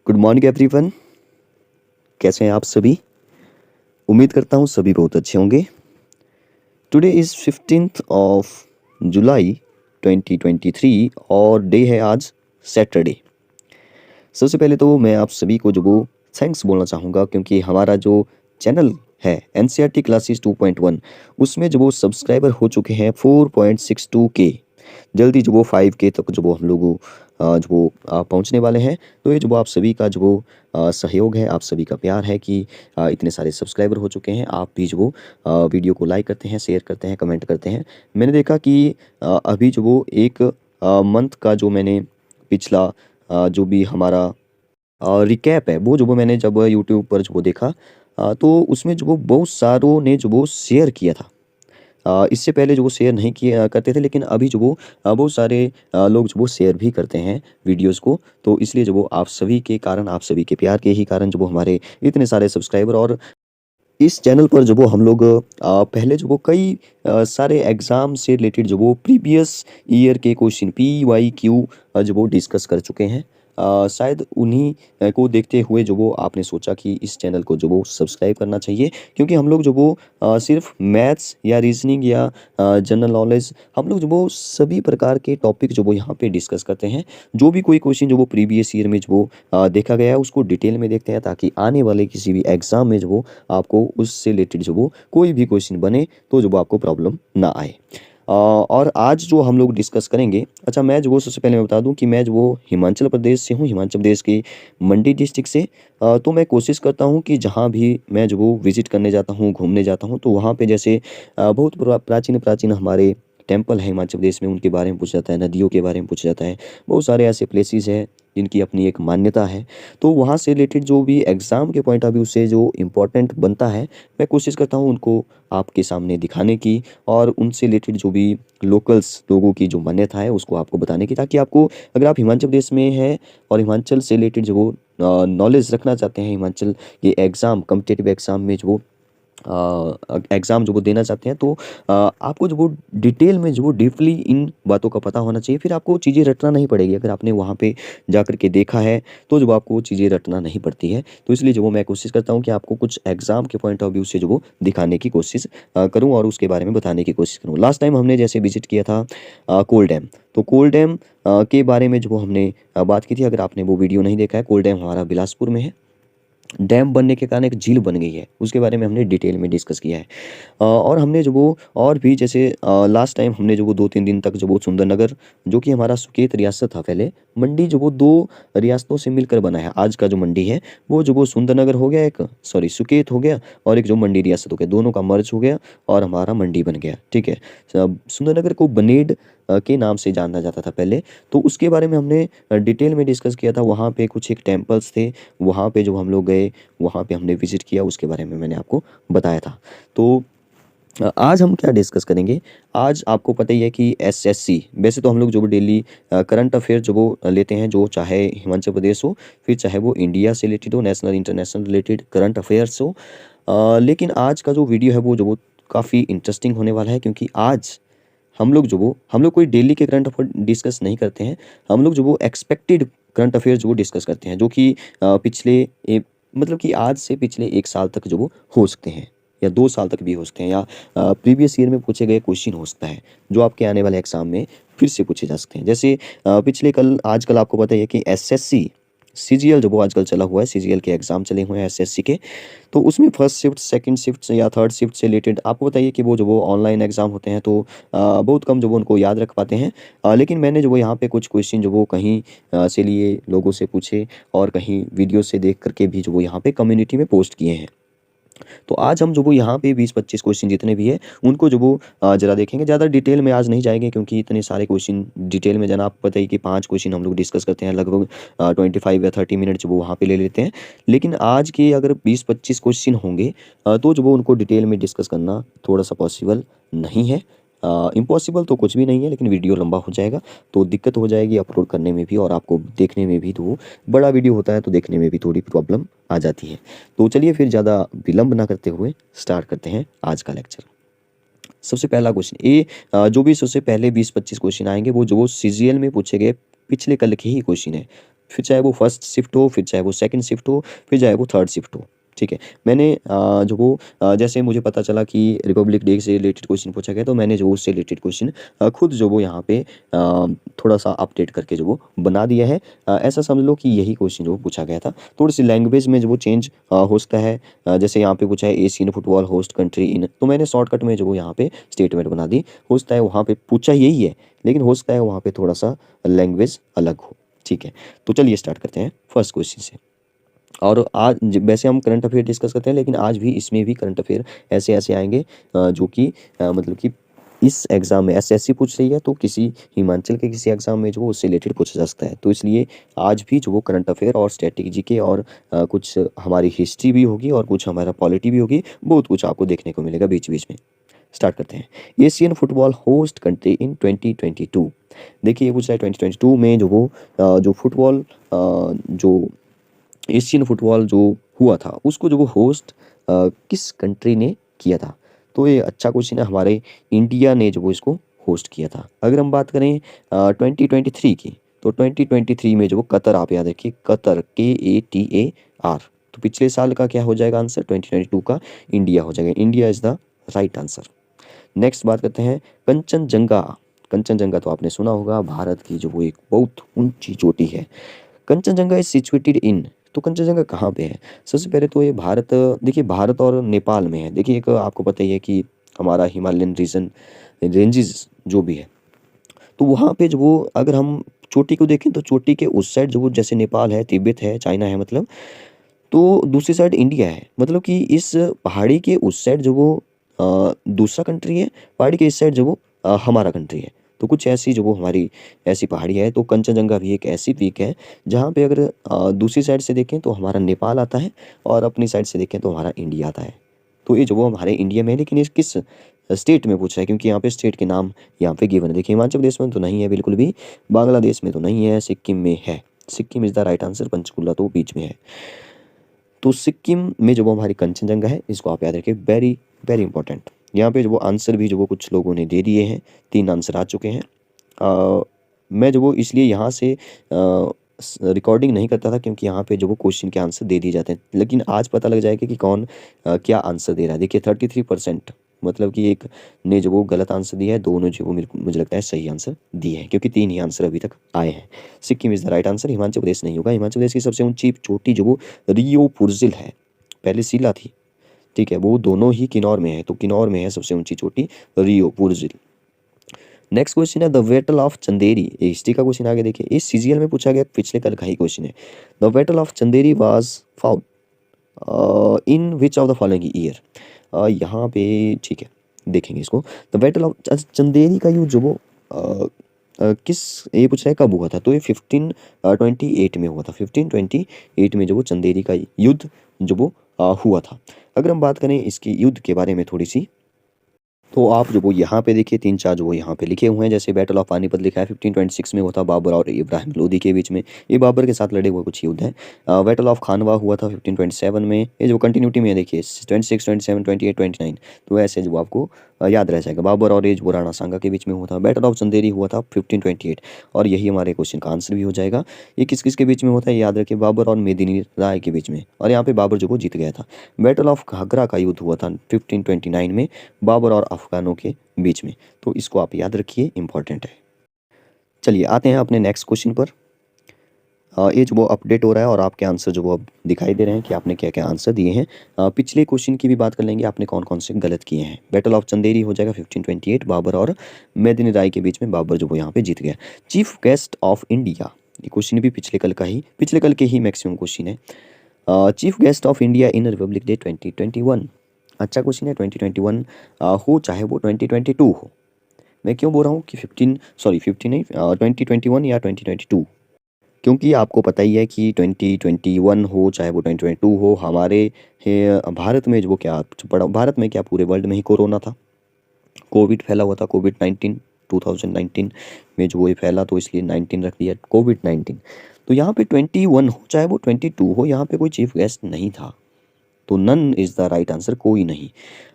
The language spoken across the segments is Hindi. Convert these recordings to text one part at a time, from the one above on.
Good morning everyone. कैसे हैं आप सभी? उम्मीद करता हूँ सभी बहुत अच्छे होंगे। Today is 15th of July 2023 और डे है आज सैटरडे। सबसे पहले तो मैं आप सभी को जो वो थैंक्स बोलना चाहूँगा, क्योंकि हमारा जो चैनल है एनसीईआरटी क्लासेस 2.1 उसमें जो वो सब्सक्राइबर हो चुके हैं 4.62K। जल्दी जो वो 5K तक जो वो हम लोग जो वो पहुंचने वाले हैं। तो ये जो वो आप सभी का जो वो सहयोग है, आप सभी का प्यार है कि इतने सारे सब्सक्राइबर हो चुके हैं। आप भी जो वो वीडियो को लाइक करते हैं, शेयर करते हैं, कमेंट करते हैं। मैंने देखा कि अभी जो वो एक मंथ का जो मैंने पिछला जो भी हमारा रिकैप है वो जो वो मैंने जब यूट्यूब पर जो वो देखा, तो उसमें जो वो बहुत सारों ने जो वो शेयर किया था। इससे पहले जो वो शेयर नहीं किया करते थे, लेकिन अभी जो वो बहुत सारे लोग जो वो शेयर भी करते हैं वीडियोस को। तो इसलिए जो वो आप सभी के कारण, आप सभी के प्यार के ही कारण जो वो हमारे इतने सारे सब्सक्राइबर, और इस चैनल पर जो वो हम लोग पहले जो वो कई सारे एग्ज़ाम से रिलेटेड जो वो प्रीवियस ईयर के क्वेश्चन PYQ जो वो डिस्कस कर चुके हैं। शायद उन्हीं को देखते हुए जो वो आपने सोचा कि इस चैनल को जो वो सब्सक्राइब करना चाहिए, क्योंकि हम लोग जो वो सिर्फ मैथ्स या रीजनिंग या जनरल नॉलेज, हम लोग जो वो सभी प्रकार के टॉपिक जो वो यहाँ पे डिस्कस करते हैं। जो भी कोई क्वेश्चन जो वो प्रीवियस ईयर में जो वो देखा गया है उसको डिटेल में देखते हैं, ताकि आने वाले किसी भी एग्ज़ाम में जो वो आपको उससे रिलेटेड जो वो कोई भी क्वेश्चन बने तो जो वो आपको प्रॉब्लम ना आए। और आज जो हम लोग डिस्कस करेंगे, अच्छा मैं जो वो सबसे पहले मैं बता दूं कि मैं जो वो हिमाचल प्रदेश से हूँ, हिमाचल प्रदेश के मंडी डिस्ट्रिक्ट से। तो मैं कोशिश करता हूँ कि जहाँ भी मैं जो वो विज़िट करने जाता हूँ, घूमने जाता हूँ, तो वहाँ पे जैसे बहुत प्राचीन प्राचीन हमारे टेम्पल है हिमाचल प्रदेश में, उनके बारे में पूछा जाता है, नदियों के बारे में पूछा जाता है। बहुत सारे ऐसे प्लेसेस हैं जिनकी अपनी एक मान्यता है। तो वहाँ से रिलेटेड जो भी एग्ज़ाम के पॉइंट ऑफ व्यू से जो इम्पोर्टेंट बनता है, मैं कोशिश करता हूँ उनको आपके सामने दिखाने की, और उनसे रिलेटेड जो भी लोकल्स लोगों की जो मान्यता है उसको आपको बताने की, ताकि आपको, अगर आप हिमाचल प्रदेश में हैं और हिमाचल से रिलेटेड जो वो नॉलेज रखना चाहते हैं, हिमाचल के एग्ज़ाम, कॉम्पिटिटिव एग्ज़ाम में जो वो एग्ज़ाम जो वो देना चाहते हैं, तो आपको जो वो डिटेल में जो वो डीपली इन बातों का पता होना चाहिए। फिर आपको चीज़ें रटना नहीं पड़ेगी। अगर आपने वहाँ पे जा कर के देखा है तो जो आपको वो चीज़ें रटना नहीं पड़ती है। तो इसलिए जो वो मैं कोशिश करता हूँ कि आपको कुछ एग्ज़ाम के पॉइंट ऑफ व्यू से जो वो दिखाने की कोशिश करूँ और उसके बारे में बताने की कोशिश करूँ। लास्ट टाइम हमने जैसे विजिट किया था कोल डैम, तो कोल डैम के बारे में जो वो हमने बात की थी। अगर आपने वो वीडियो नहीं देखा है, कोल डैम हमारा बिलासपुर में है। डैम बनने के कारण एक झील बन गई है, उसके बारे में हमने डिटेल में डिस्कस किया है। और हमने जो वो और भी जैसे लास्ट टाइम हमने जो वो 2-3 दिन तक जो वो सुंदरनगर, जो कि हमारा सुकेत रियासत था पहले, मंडी जो वो 2 रियासतों से मिलकर बना है। आज का जो मंडी है वो जो वो सुंदरनगर हो गया, एक सॉरी सुकेत हो गया, और एक जो मंडी रियासत हो गया, दोनों का मर्ज हो गया और हमारा मंडी बन गया। ठीक है। सुंदरनगर को बनेड के नाम से जाना जाता था पहले। तो उसके बारे में हमने डिटेल में डिस्कस किया था। वहाँ पे कुछ एक टेम्पल्स थे, वहाँ पे जो हम लोग गए, वहाँ पे हमने विजिट किया, उसके बारे में मैंने आपको बताया था। तो आज हम क्या डिस्कस करेंगे? आज आपको पता ही है कि एसएससी, वैसे तो हम लोग जो वो डेली करंट अफेयर जो वो लेते हैं, जो चाहे हिमाचल प्रदेश हो, फिर चाहे वो इंडिया से रिलेटेड हो, national international related current affairs हो। लेकिन आज का जो वीडियो है वो जो वो काफ़ी इंटरेस्टिंग होने वाला है, क्योंकि आज हम लोग कोई डेली के करंट अफेयर डिस्कस नहीं करते हैं। हम लोग जो वो एक्सपेक्टेड करंट अफेयर जो वो डिस्कस करते हैं, जो कि पिछले मतलब कि आज से पिछले 1 साल तक जो वो हो सकते हैं, या 2 साल तक भी हो सकते हैं, या प्रीवियस ईयर में पूछे गए क्वेश्चन हो सकता है, जो आपके आने वाले एग्जाम में फिर से पूछे जा सकते हैं। जैसे पिछले कल आजकल आपको पता ही है कि एसएससी सीजीएल जो वो आजकल चला हुआ है, सीजीएल के एग्ज़ाम चले हुए हैं एसएससी के। तो उसमें फर्स्ट शिफ्ट, सेकंड शिफ्ट से या थर्ड शिफ्ट से रिलेटेड आपको बताइए कि वो जो वो ऑनलाइन एग्ज़ाम होते हैं, तो बहुत कम जो वो उनको याद रख पाते हैं। लेकिन मैंने जो वो यहाँ पे कुछ क्वेश्चन जो वो कहीं से लिए, लोगों से पूछे, और कहीं वीडियो से देख करके भी जो वो यहाँ पे कम्युनिटी में पोस्ट किए हैं। तो आज हम जो वो यहाँ पे 20-25 क्वेश्चन जितने भी है उनको जो वो ज़रा देखेंगे। ज़्यादा डिटेल में आज नहीं जाएंगे, क्योंकि इतने सारे क्वेश्चन डिटेल में जाना, आपको पता ही कि 5 क्वेश्चन हम लोग डिस्कस करते हैं, लगभग 25 या 30 मिनट जो वो वहाँ पे ले लेते हैं। लेकिन आज के अगर 20-25 क्वेश्चन होंगे तो जो वो उनको डिटेल में डिस्कस करना थोड़ा सा पॉसिबल नहीं है। इम्पॉसिबल तो कुछ भी नहीं है, लेकिन वीडियो लंबा हो जाएगा तो दिक्कत हो जाएगी अपलोड करने में भी, और आपको देखने में भी। तो बड़ा वीडियो होता है तो देखने में भी थोड़ी प्रॉब्लम आ जाती है। तो चलिए फिर ज़्यादा विलंब ना करते हुए स्टार्ट करते हैं आज का लेक्चर। सबसे पहला क्वेश्चन ये जो भी सबसे पहले 20-25 क्वेश्चन आएंगे वो जो वो सीजीएल में पूछे गए पिछले कल के ही क्वेश्चन है। फिर चाहे वो फर्स्ट शिफ्ट हो, फिर चाहे वो सेकंड शिफ्ट हो, फिर चाहे वो थर्ड शिफ्ट हो। ठीक है, मैंने जो वो जैसे मुझे पता चला कि रिपब्लिक डे से रिलेटेड क्वेश्चन पूछा गया, तो मैंने जो उससे रिलेटेड क्वेश्चन खुद जो वो यहाँ पे थोड़ा सा अपडेट करके जो वो बना दिया है। ऐसा समझ लो कि यही क्वेश्चन जो पूछा गया था। थोड़ी सी लैंग्वेज में जो वो चेंज हो सकता है। जैसे यहाँ पे पूछा है Asian football host country in, तो मैंने शॉर्टकट में जो वो यहाँ पे स्टेटमेंट बना दी। हो सकता है वहाँ पे पूछा यही है, लेकिन हो सकता है वहाँ पे थोड़ा सा लैंग्वेज अलग हो। ठीक है, तो चलिए स्टार्ट करते हैं फर्स्ट क्वेश्चन से। और आज वैसे हम करंट अफेयर डिस्कस करते हैं, लेकिन आज भी इसमें भी करंट अफेयर ऐसे ऐसे आएंगे जो कि मतलब कि इस एग्ज़ाम में एसएससी पूछ रही है, तो किसी हिमाचल के किसी एग्ज़ाम में जो वो उससे रिलेटेड पूछा जा सकता है। तो इसलिए आज भी जो वो करंट अफेयर और स्ट्रेटेजी के और कुछ हमारी हिस्ट्री भी होगी और कुछ हमारा पॉलिटी भी होगी, बहुत कुछ आपको देखने को मिलेगा बीच बीच में। स्टार्ट करते हैं। Asian football host country in 2022। देखिए ये पूछ रहा है 2022 में जो वो जो फुटबॉल जो एशियन फुटबॉल जो हुआ था उसको जो वो होस्ट किस कंट्री ने किया था। तो ये अच्छा क्वेश्चन है, हमारे इंडिया ने जो वो इसको होस्ट किया था। अगर हम बात करें 2023 की, तो 2023 में जो वो कतर, आप याद रखिए कतर, KATAR। तो पिछले साल का क्या हो जाएगा आंसर, 2022 का इंडिया हो जाएगा। India is the right answer. Next बात करते हैं कंचनजंगा। कंचनजंगा तो आपने सुना होगा, भारत की जो वो एक बहुत ऊंची चोटी है। कंचनजंगा इज सिचुएटेड इन, तो कंचनजंगा कहाँ पे है। सबसे पहले तो ये भारत, देखिए भारत और नेपाल में है। देखिए एक आपको पता ही है कि हमारा हिमालयन रीजन रेंजेस जो भी है, तो वहाँ पे जो वो अगर हम चोटी को देखें तो चोटी के उस साइड जो वो जैसे नेपाल है, तिब्बत है, चाइना है मतलब, तो दूसरी साइड इंडिया है। मतलब कि इस पहाड़ी के उस साइड जो वो दूसरा कंट्री है, पहाड़ी के इस साइड जो वो हमारा कंट्री है। तो कुछ ऐसी जो वो हमारी ऐसी पहाड़ी है। तो कंचनजंगा भी एक ऐसी पीक है जहाँ पे अगर दूसरी साइड से देखें तो हमारा नेपाल आता है, और अपनी साइड से देखें तो हमारा इंडिया आता है। तो ये जो वो हमारे इंडिया में है, लेकिन ये किस स्टेट में पूछा है, क्योंकि यहाँ पे स्टेट के नाम यहाँ पे गिवन है। देखिए हिमाचल प्रदेश में तो नहीं है बिल्कुल भी, बांग्लादेश में तो नहीं है, सिक्किम में है। Sikkim is the right answer, Panchkula तो बीच में है। तो सिक्किम में जो वो हमारी कंचनजंगा है, इसको आप याद रखिए, वेरी वेरी इंपॉर्टेंट। यहाँ पे जो वो आंसर भी जो वो कुछ लोगों ने दे दिए हैं, 3 आंसर आ चुके हैं। मैं जो वो इसलिए यहाँ से रिकॉर्डिंग नहीं करता था, क्योंकि यहाँ पे जो वो क्वेश्चन के आंसर दे दिए जाते हैं, लेकिन आज पता लग जाएगा कि कौन क्या आंसर दे रहा है। देखिए 33%, मतलब कि एक ने जो वो गलत आंसर दिया है, दोनों जो वो मुझे लगता है सही आंसर दिए हैं, क्योंकि 3 ही आंसर अभी तक आए हैं। Sikkim is the right answer, Himachal Pradesh नहीं होगा। हिमाचल प्रदेश की सबसे ऊंची चोटी जो वो रियो पुरजिल है, पहले शिला थी, ठीक है, वो दोनों ही किन्नौर में है। तो किन्नौर में है सबसे ऊंची चोटी रियो पुरजिल। नेक्स्ट क्वेश्चन है द बैटल ऑफ चंदेरी। ये हिस्ट्री का क्वेश्चन आगे देखिए, इस सीजीएल में पूछा गया, पिछले कल का ही क्वेश्चन है। The battle of Chanderi was fought in which of the following year. यहाँ पे ठीक है देखेंगे इसको। द बैटल ऑफ चंदेरी का युद्ध जो वो किस, ये पूछ रहा है कब हुआ था, तो ये 1528 में हुआ था। 1528 में जो वो चंदेरी का युद्ध जो वो हुआ था। अगर हम बात करें इसकी युद्ध के बारे में थोड़ी सी, तो आप जो वो यहाँ पे देखिए 3-4 जो वो यहाँ पे लिखे हुए हैं। जैसे बैटल ऑफ पानीपत लिखा है 1526 में हुआ था, बाबर और इब्राहिम लोदी के बीच में। ये बाबर के साथ लड़े हुए कुछ युद्ध हैं। बैटल ऑफ खानवा हुआ था 1527 में। ये जो कंटिन्यूटी में है देखिए 26, 27, 28, 29, तो ऐसे जो आपको याद रह जाएगा। बाबर और एज वो राणा सांगा के बीच में हुआ था। बैटल ऑफ चंदेरी हुआ था 1528, और यही हमारे क्वेश्चन का आंसर भी हो जाएगा। ये किस किस के बीच में होता है याद रखिए, बाबर और मेदिनी राय के बीच में, और यहाँ पे बाबर जो वो जीत गया था। बैटल ऑफ घाघरा का युद्ध हुआ था 1529 में, बाबर और अफगानों के बीच में। तो इसको आप याद रखिए, इंपॉर्टेंट है। चलिए आते हैं अपने नेक्स्ट क्वेश्चन पर। ये जो वो अपडेट हो रहा है और आपके आंसर जो वो अब दिखाई दे रहे हैं कि आपने क्या क्या आंसर दिए हैं। पिछले क्वेश्चन की भी बात कर लेंगे, आपने कौन कौन से गलत किए हैं। बैटल ऑफ चंदेरी हो जाएगा 1528, बाबर और मेदिनी राय के बीच में, बाबर जो वो यहाँ पे जीत गया। चीफ गेस्ट ऑफ इंडिया, ये क्वेश्चन भी पिछले कल के ही मैक्सिमम क्वेश्चन है। Chief guest of India in Republic day 2021। अच्छा क्वेश्चन है। 2021 हो चाहे वो 2022 हो। मैं क्यों बोल रहा हूँ कि 15 नहीं, 2021 या 2022, क्योंकि आपको पता ही है कि 2021 हो चाहे वो 2022 हो, हमारे भारत में जो वो क्या पड़ा, भारत में क्या पूरे वर्ल्ड में ही कोरोना था, कोविड फैला हुआ था। कोविड-19 2019 में जो वो ये फैला, तो इसलिए 19 रख दिया, कोविड-19। तो यहाँ पे 21 हो चाहे वो 22 हो, यहाँ पे कोई चीफ गेस्ट नहीं था। तो none is the right answer, कोई नहीं।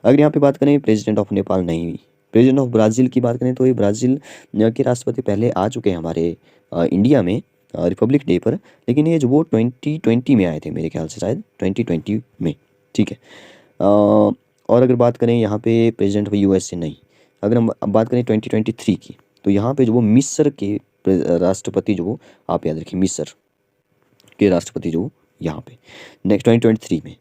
अगर यहाँ पे बात करें प्रेसिडेंट ऑफ नेपाल नहीं, प्रेसिडेंट ऑफ ब्राज़ील की बात करें तो ये ब्राज़ील के राष्ट्रपति पहले आ चुके हैं हमारे इंडिया में, रिपब्लिक डे पर, लेकिन ये जो वो 2020 में आए थे मेरे ख्याल से, शायद 2020 में, ठीक है। और अगर बात करें यहाँ पे प्रेसिडेंट ऑफ यूएसए नहीं, अगर हम अब बात करें 2023 की, तो यहाँ पे जो वो मिस्र के राष्ट्रपति जो वो, आप याद रखिए मिस्र के राष्ट्रपति जो यहाँ पे नेक्स्ट 2023 में।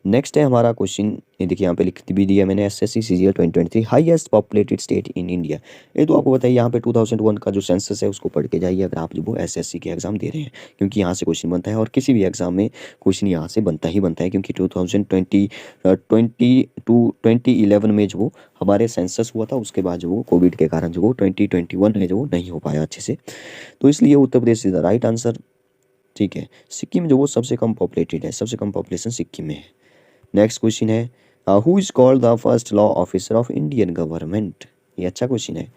नेक्स्ट है हमारा क्वेश्चन, ये देखिए यहाँ पे लिख भी दिया मैंने, SSC CGL 2023 highest populated state in India. ये तो आपको बताइए, यहाँ पे 2001 का जो सेंसस है उसको पढ़ के जाइए अगर आप जो वो एसएससी के एग्जाम दे रहे हैं, क्योंकि यहाँ से क्वेश्चन बनता है और किसी भी एग्जाम में क्वेश्चन यहाँ से बनता ही बनता है, क्योंकि 2011 में जो हमारे सेंसस हुआ था, उसके बाद जो वो कोविड के कारण जो वो 2021 में जो वो नहीं हो पाया अच्छे से, तो इसलिए Uttar Pradesh is the right answer, ठीक है। सिक्किम जो वो सबसे कम पॉपुलेटेड है, सबसे कम पॉपुलेशन सिक्किम में है। नेक्स्ट क्वेश्चन है, who is called the first law officer of Indian government. ये अच्छा क्वेश्चन है।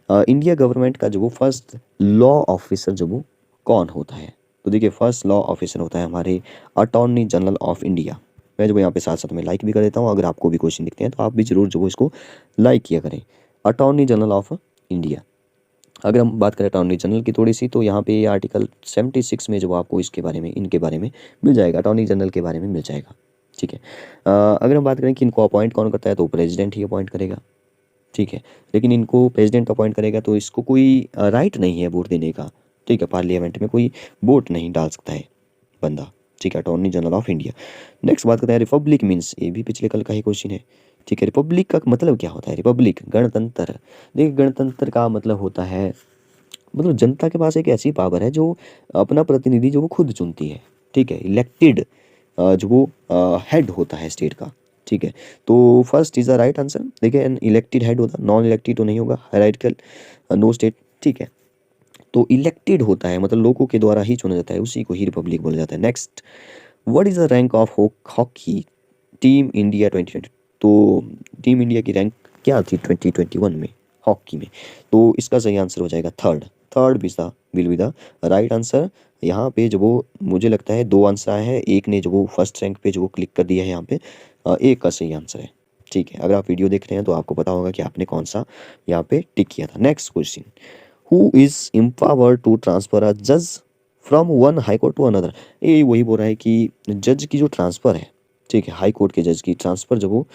इंडिया गवर्नमेंट का जो वो फर्स्ट लॉ ऑफिसर जो वो कौन होता है, तो देखिए फर्स्ट लॉ ऑफिसर होता है हमारे अटॉर्नी जनरल ऑफ इंडिया। मैं जो यहाँ पे साथ साथ में लाइक भी कर देता हूँ, अगर आपको भी क्वेश्चन दिखते हैं तो आप भी जरूर जो इसको लाइक किया करें। अटॉर्नी जनरल ऑफ इंडिया, अगर हम बात करें अटॉर्नी जनरल की थोड़ी सी, तो यहाँ पे आर्टिकल 76 में जो आपको इसके बारे में, इनके बारे में मिल जाएगा, अटॉर्नी जनरल के बारे में मिल जाएगा, ठीक है। अगर हम बात करें कि इनको अपॉइंट कौन करता है, तो प्रेसिडेंट ही अपॉइंट करेगा, ठीक है। लेकिन इनको प्रेसिडेंट अपॉइंट करेगा तो इसको कोई राइट नहीं है वोट देने का, ठीक है। पार्लियामेंट में कोई वोट नहीं डाल सकता है बंदा, ठीक है। Attorney general of India. Next बात करते हैं रिपब्लिक मीन्स, ये भी पिछले कल का ही क्वेश्चन है, ठीक है। रिपब्लिक का मतलब क्या होता है, रिपब्लिक गणतंत्र। देखिए गणतंत्र का मतलब होता है, मतलब जनता के पास एक ऐसी पावर है जो अपना प्रतिनिधि जो वो खुद चुनती है, ठीक है। इलेक्टेड जो वो हेड होता है स्टेट का, ठीक है। तो first is the right answer. देखिए एन इलेक्टेड हेड होता, नॉन इलेक्टेड तो नहीं होगा, हायरार्किकल नो स्टेट, ठीक है। तो इलेक्टेड होता है, मतलब लोगों के द्वारा ही चुना जाता है, उसी को ही रिपब्लिक बोला जाता है। Next, what is the rank of hockey team India 2020। तो टीम इंडिया की रैंक क्या थी 2021 में हॉकी में, तो इसका सही आंसर हो जाएगा third. Third will be the right answer. यहाँ पे जो वो मुझे लगता है दो आंसर आए हैं, एक ने जो वो फर्स्ट रैंक पे जो वो क्लिक कर दिया है यहाँ पे, एक का सही आंसर है, ठीक है। अगर आप वीडियो देख रहे हैं तो आपको पता होगा कि आपने कौन सा यहाँ पे टिक किया था। Next question, who is empowered to transfer a जज from one high court to another. ये वही बोल रहा है कि जज की जो ट्रांसफ़र है, ठीक है, हाई कोर्ट के जज की ट्रांसफ़र जो वो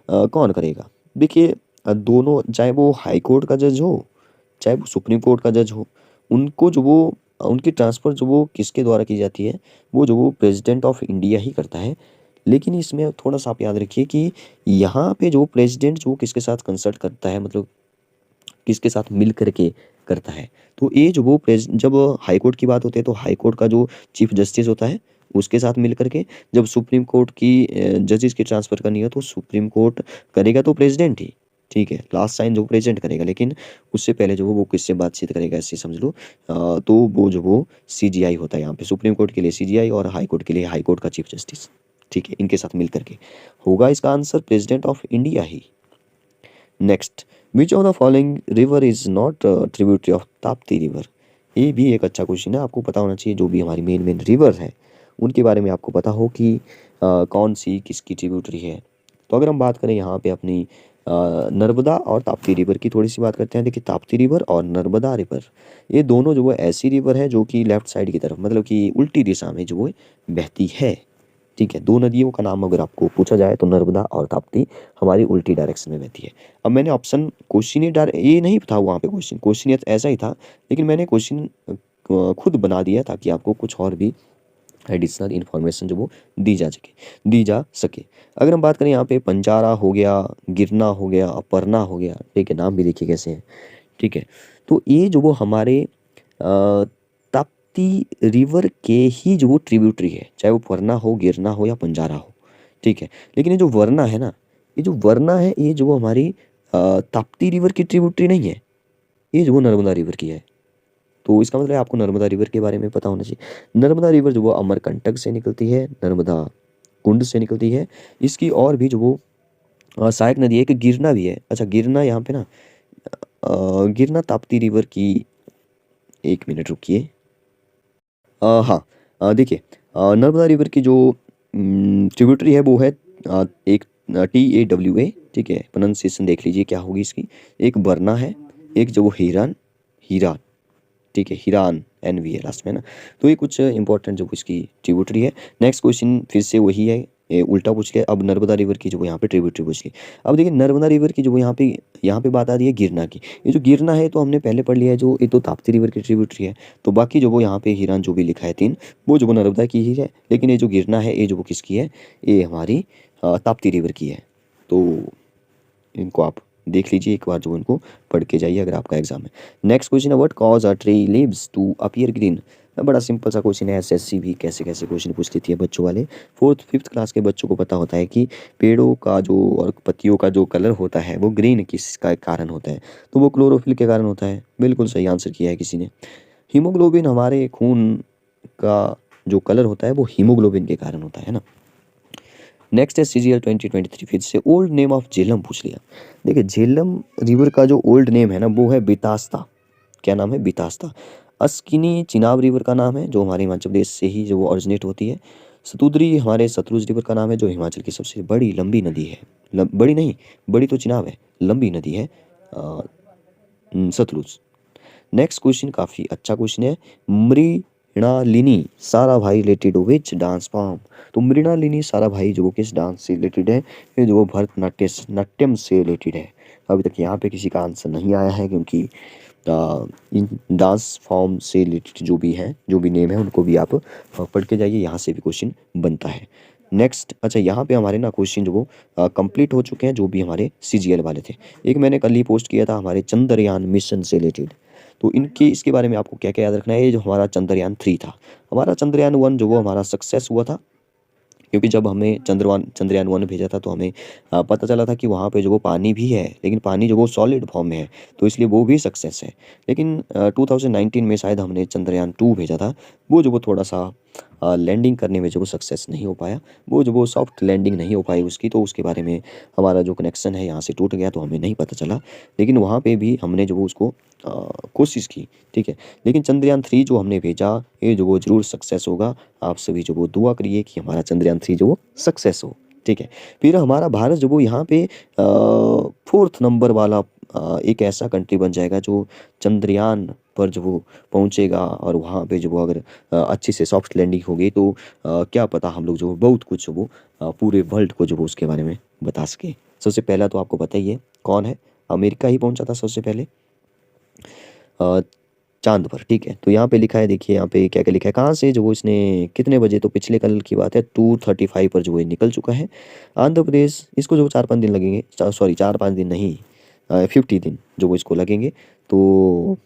कौन करेगा। देखिए दोनों, चाहे वो हाई कोर्ट का जज हो चाहे वो सुप्रीम कोर्ट का जज हो, उनको जो वो उनकी ट्रांसफ़र जो वो किसके द्वारा की जाती है, वो जो वो प्रेसिडेंट ऑफ इंडिया ही करता है। लेकिन इसमें थोड़ा सा आप याद रखिए कि यहाँ पे जो प्रेसिडेंट जो किसके साथ कंसल्ट करता है, मतलब किसके साथ मिल करके करता है, तो ये जो वो जब हाई कोर्ट की बात होती है तो हाई कोर्ट का जो चीफ जस्टिस होता है उसके साथ मिल करके, जब सुप्रीम कोर्ट की जजेस की ट्रांसफ़र करनी है तो सुप्रीम कोर्ट करेगा तो प्रेसिडेंट ही, ठीक है, लास्ट साइन जो प्रेसिडेंट करेगा, लेकिन उससे पहले जो वो किससे बातचीत करेगा ऐसे समझ लो। तो वो जो वो सीजीआई होता है यहाँ पे, सुप्रीम कोर्ट के लिए सीजीआई और हाई कोर्ट के लिए हाई कोर्ट का चीफ जस्टिस, ठीक है, इनके साथ मिल करके होगा इसका answer president of India he. Next, which of the following river is not tributary of Tapti river. ये भी एक अच्छा क्वेश्चन है, आपको पता होना चाहिए जो भी हमारी मेन मेन रिवर है उनके बारे में आपको पता हो कि कौन सी किसकी ट्रिब्यूटरी है। तो अगर हम बात करें यहाँ पे अपनी नर्मदा और ताप्ती रिवर की थोड़ी सी बात करते हैं। देखिए ताप्ती रिवर और नर्मदा रिवर, ये दोनों जो वो ऐसी रिवर है जो कि लेफ्ट साइड की तरफ, मतलब कि उल्टी दिशा में जो वो बहती है, ठीक है। दो नदियों का नाम अगर आपको पूछा जाए तो नर्मदा और ताप्ती हमारी उल्टी डायरेक्शन में बहती है। अब मैंने ऑप्शन क्वेश्चन ही ये नहीं था वहाँ पे, क्वेश्चन ऐसा ही था, लेकिन मैंने क्वेश्चन खुद बना दिया ताकि आपको कुछ और भी एडिशनल इन्फॉर्मेशन जो वो दी जा सके। अगर हम बात करें यहाँ पे पंजारा हो गया, गिरना हो गया, अपर्णा हो गया, ठीक है, नाम भी देखिए कैसे हैं, ठीक है। तो ये जो वो हमारे ताप्ती रिवर के ही जो वो ट्रिब्यूटरी है, चाहे वो परना हो, गिरना हो या पंजारा हो, ठीक है। लेकिन ये जो वरना है ना, ये जो वरना है ये जो वो हमारी ताप्ती रिवर की ट्रिब्यूटरी नहीं है, ये जो वो नर्मदा रिवर की है। तो इसका मतलब आपको नर्मदा रिवर के बारे में पता होना चाहिए। नर्मदा रिवर जो वो अमरकंटक से निकलती है, नर्मदा कुंड से निकलती है। इसकी और भी जो वो सहायक नदी है, एक गिरना भी है। अच्छा गिरना यहाँ पे ना गिरना ताप्ती रिवर की, एक मिनट रुकिए, हाँ देखिए नर्मदा रिवर की जो ट्रिब्यूटरी है वो है एक TAWA, ठीक है, प्रोनाउंसिएशन देख लीजिए क्या होगी इसकी। एक बरना है, एक जो वो हीरान, ठीक है, हिरान, NV है लास्ट में ना। तो ये कुछ इंपॉर्टेंट जो इसकी ट्रिब्यूटरी है। नेक्स्ट क्वेश्चन फिर से वही है, ये उल्टा पूछ लिया। अब नर्मदा रिवर की जो यहाँ पे ट्रिब्यूटरी पूछ ली। अब देखिए नर्मदा रिवर की जो यहाँ पे बात आ रही है गिरना की। ये जो गिरना है तो हमने पहले पढ़ लिया है, जो ये तो ताप्ती रिवर की ट्रिब्यूटरी है। तो बाकी जो वो यहाँ पे हिरान जो भी लिखा है 3, वो जो वो नर्मदा की ही है। लेकिन ये जो गिरना है ये जो वो किसकी है, ये हमारी ताप्ती रिवर की है। तो इनको आप देख लीजिए एक बार, जो इनको पढ़ के जाइए अगर आपका एग्जाम है। नेक्स्ट क्वेश्चन है, what causes a tree leaves to appear green. बड़ा सिंपल सा क्वेश्चन है, SSC भी कैसे कैसे क्वेश्चन पूछ लेती है बच्चों वाले। 4th 5th क्लास के बच्चों को पता होता है कि पेड़ों का जो और पत्तियों का जो कलर होता है वो ग्रीन किसका कारण होता है, तो वो क्लोरोफिल के कारण होता है। बिल्कुल सही आंसर किया है किसी ने। हीमोग्लोबिन, हमारे खून का जो कलर होता है वो हीमोग्लोबिन के कारण होता है ना। नेक्स्ट है CGL 2023, फिर से ओल्ड नेम ऑफ झेलम पूछ लिया। देखिए झेलम रिवर का जो ओल्ड नेम है ना वो है बितास्ता। क्या नाम है, बितास्ता। अस्किनी चिनाब रिवर का नाम है, जो हमारे हिमाचल प्रदेश से ही जो वो ऑरिजिनेट होती है। सतुद्री हमारे सतलुज रिवर का नाम है, जो हिमाचल की सबसे बड़ी लंबी नदी है। बड़ी नहीं, बड़ी तो चिनाब है, लंबी नदी है सतलुज। नेक्स्ट क्वेश्चन काफ़ी अच्छा क्वेश्चन है, Mrinalini Sarabhai related which dance form. तो मृणालिनी साराभाई जो किस डांस से रिलेटेड है, ये जो भरतनाट्यम से रिलेटेड है। अभी तक यहाँ पे किसी का आंसर नहीं आया है, क्योंकि इन डांस फॉर्म से रिलेटेड जो भी हैं, जो भी नेम है, उनको भी आप पढ़ के जाइए, यहाँ से भी क्वेश्चन बनता है। नेक्स्ट, अच्छा यहाँ पे हमारे ना क्वेश्चन जो वो कंप्लीट हो चुके हैं, जो भी हमारे CGL वाले थे। एक मैंने कल ही पोस्ट किया था हमारे चंद्रयान मिशन से रिलेटेड। तो इसके बारे में आपको क्या क्या याद रखना है। ये जो हमारा चंद्रयान 3 था, हमारा चंद्रयान 1 जो वो हमारा सक्सेस हुआ था, क्योंकि जब हमने चंद्रयान 1 भेजा था तो हमें पता चला था कि वहाँ पे जो वो पानी भी है, लेकिन पानी जो वो सॉलिड फॉर्म में है, तो इसलिए वो भी सक्सेस है। लेकिन 2019 में शायद हमने चंद्रयान 2 भेजा था, वो जो वो थोड़ा सा लैंडिंग करने में जो वो सक्सेस नहीं हो पाया, वो जो वो सॉफ्ट लैंडिंग नहीं हो पाई उसकी, तो उसके बारे में हमारा जो कनेक्शन है यहाँ से टूट गया, तो हमें नहीं पता चला। लेकिन वहाँ पे भी हमने जो वो उसको कोशिश की, ठीक है। लेकिन चंद्रयान 3 जो हमने भेजा, ये जो वो ज़रूर सक्सेस होगा। आप सभी जो वो दुआ करिए कि हमारा चंद्रयान 3 जो वो सक्सेस हो, ठीक है। फिर हमारा भारत जो वो यहाँ पे 4th नंबर वाला एक ऐसा कंट्री बन जाएगा जो चंद्रयान पर जो वो पहुँचेगा, और वहाँ पे जो वो अगर अच्छी से सॉफ्ट लैंडिंग होगी तो क्या पता हम लोग जो बहुत कुछ वो पूरे वर्ल्ड को जो वो उसके बारे में बता सके। सबसे पहला तो आपको पता ही है कौन है, अमेरिका ही पहुंचा था सबसे पहले चांद पर, ठीक है। तो यहाँ पे लिखा है, देखिए यहाँ पे क्या क्या लिखा है, कहाँ से जो वो इसने कितने बजे, तो पिछले कल की बात है 2:35 पर जो वो निकल चुका है आंध्र प्रदेश। इसको जो 4-5 दिन लगेंगे, सॉरी 4-5 दिन नहीं, 50 दिन जो वो इसको लगेंगे। तो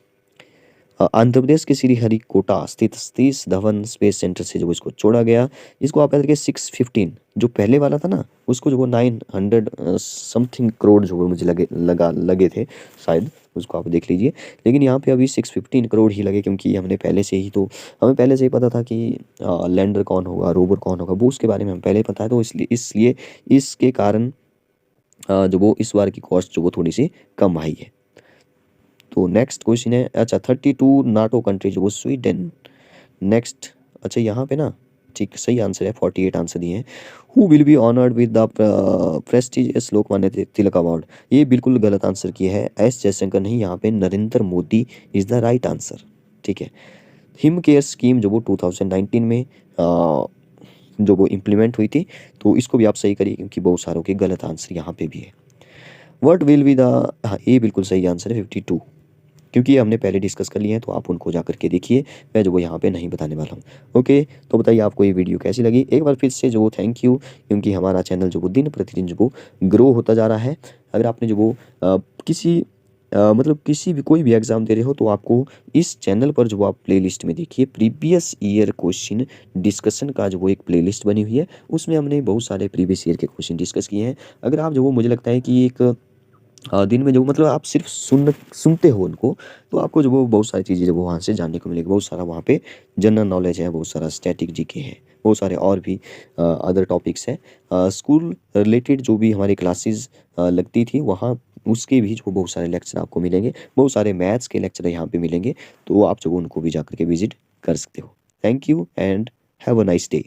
आंध्र प्रदेश के श्रीहरिकोटा स्थित सतीश धवन स्पेस सेंटर से जो इसको छोड़ा गया। इसको आप याद रखिए 615, जो पहले वाला था ना उसको जो वो 900 समथिंग करोड़ जो वो मुझे लगे थे शायद, उसको आप देख लीजिए। लेकिन यहाँ पे अभी 615 करोड़ ही लगे, क्योंकि हमें पहले से ही पता था कि लैंडर कौन होगा, रोवर कौन होगा, वो उसके बारे में हमें पहले ही पता है। तो इसलिए इसके कारण जो वो इस बार की कॉस्ट जो वो थोड़ी सी कम आई है। तो नेक्स्ट क्वेश्चन है, अच्छा 32 नाटो कंट्री जो वो स्वीडन। नेक्स्ट, अच्छा यहाँ पे ना ठीक सही आंसर है, 48 आंसर दिए हैं। Who will be honoured with the prestigious Lokmanya Tilak award. ये बिल्कुल गलत आंसर किया है, S जयशंकर नहीं, यहाँ पे Narendra Modi is the right answer, ठीक है। हिम केयर स्कीम जो वो 2019 में जो वो इम्प्लीमेंट हुई थी, तो इसको भी आप सही करिए, क्योंकि बहुत सारों के गलत आंसर यहाँ पे भी है। व्हाट विल बी द, हाँ ये बिल्कुल सही आंसर है 52, क्योंकि ये हमने पहले डिस्कस कर लिए हैं, तो आप उनको जा करके देखिए, मैं जो वो यहाँ पे नहीं बताने वाला हूँ। ओके, तो बताइए आपको ये वीडियो कैसी लगी। एक बार फिर से जो वो थैंक यू, क्योंकि हमारा चैनल जो वो दिन प्रतिदिन जो वो ग्रो होता जा रहा है। अगर आपने जो वो मतलब किसी भी कोई भी एग्ज़ाम दे रहे हो, तो आपको इस चैनल पर जो आप प्लेलिस्ट में देखिए, प्रीवियस ईयर क्वेश्चन डिस्कशन का जो वो एक प्लेलिस्ट बनी हुई है, उसमें हमने बहुत सारे प्रीवियस ईयर के क्वेश्चन डिस्कस किए हैं। अगर आप जो वो, मुझे लगता है कि एक दिन में जो मतलब आप सिर्फ सुनते हो उनको, तो आपको जो वो बहुत सारी चीज़ें जो वो वहाँ से जानने को मिलेगी। बहुत सारा वहाँ पे जनरल नॉलेज है, बहुत सारा स्टैटिक जीके है, बहुत सारे और भी अदर टॉपिक्स हैं। स्कूल रिलेटेड जो भी हमारी क्लासेस लगती थी वहाँ, उसके भी जो बहुत सारे लेक्चर आपको मिलेंगे, बहुत सारे मैथ्स के लेक्चर यहाँ पे मिलेंगे, तो आप जो उनको भी जा करके विजिट कर सकते हो। Thank you and have a nice day.